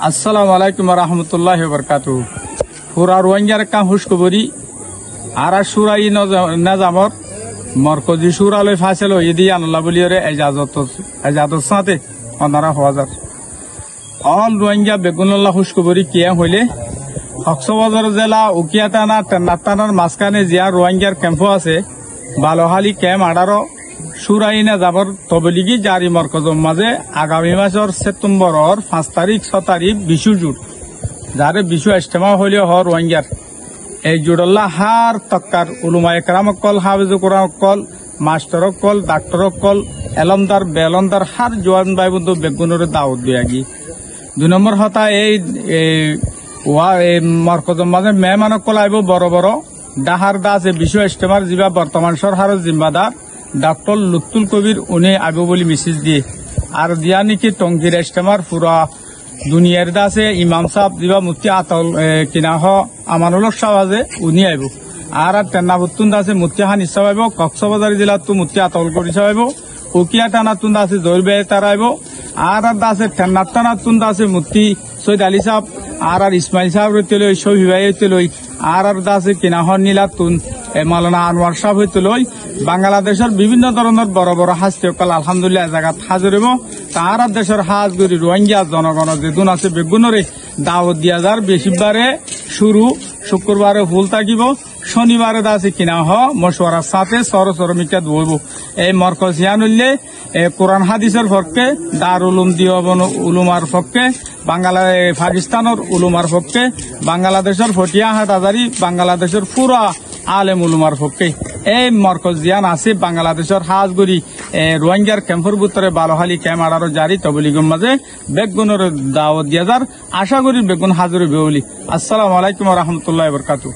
আসসালামু আলাইকুম রহমতুল্লাহ বরকাতু। পুরা রোহিঙ্গার কাম হুশকবরি আর সুরাই নাজামর মরকজি সুরালৈ ফাইসেল ইদি আনল্লা বলিয়রে এজাজত সাথে অনারা হাজার অল রোহিঙ্গা বেগুনুল্লাহ হুশকবরি কিয়া হইলে কক্সবাজার জেলা উকিয়াটানা টেন্নাটানার মাঝখানে জিয়া রোহিঙ্গার ক্যাম্প আছে বালহালি ক্যাম্প 18 সুরাই নাজামর তবলিগি জারি মরকজর মাঝে আগামী মাসের সেপ্টেম্বরের 5 তারিখ 6 তারিখ বিশু জুট যারে বিশু ইজতেমা হইলে হর রোহিঙ্গার এই জুড়ল্লা হার তক্কার উলুমা একরাম কল হাফিজুল কোরআন কল মাস্টার কল ডাক্তার কল এলমদার বেলমদার হার জোয়ান ভাই বন্ধু বেগুনের দাওয়াত দিয়াগি 2 নম্বর হতা এই মরকজর মাঝে মেহমান কল আইব বড় বড় ডাহার দাস বিশু ইজতেমার যা বর্তমান সরকারের জিম্মাদার ডক্টর লুৎফুল কবির উনি আইব বলে মেসেজ দিয়ে আর দিয়া নাকি টঙ্গির ইজতেমার পুরা দুনিয়ার দাসে ইমাম সাহেব যা মুফতি আতল কিনা হ আমানুল্লাহ সাহেব উনি আইব আর টেন্নাবুত্তুন দাসে মুফতি হানিস সাহেব আইব কক্সবাজার জেলার তো মুফতি আতল করি সাহেব আইব উকিয়া টানাতুন দাসে জহির ভাই তার আইব আর দাসে টেন্নার টানাতুন দাসে মুফতি সৈয়দ আলী সাহেব আর ইসমাইল সাহেব হইতে লই শহীদ ভাই হইতে লই আর দাসে কিনা হ নীলাতুন মাওলানা আনোয়ার সাহেব হইতে লই বাংলাদেশের বিভিন্ন ধরনের বড় বড় হাস্যকাল আলহামদুলিল্লাহ জায়গাত হাজির হইব তার দেশের হাজগুড়ি রোহিঙ্গা জনগণ যেদুন আছে বেগুনরে দাওয়াত দিয়া যার বেশিবারে শুরু শুক্রবারে ফুল থাকিব শনিবারে দাসে কিনা হ মশওয়ারার সাথে সরমিকা ধরব এই মরকজ ইয়ানুল্লে কোরআন হাদিসের পক্ষে দারুল উলুম দিওয়ান উলুমার পক্ষে পাকিস্তানের উলুমার পক্ষে বাংলাদেশের ফটিয়াহাট হাজারি বাংলাদেশের পুরা আলেম উলুমার পক্ষে এই মরকজ জিয়ান আছে বাংলাদেশের হাজগুড়ি রোহিঙ্গার ক্যাম্পের ভিতরে বালহালি ক্যাম্প 18 জারি তবলিগের মাঝে বেগুনের দাওয়াত দিয়া যার আশা করি বেগুন হাজির হইবে বলি। আসসালামু আলাইকুম রহমতুল্লাহ বরকাতু।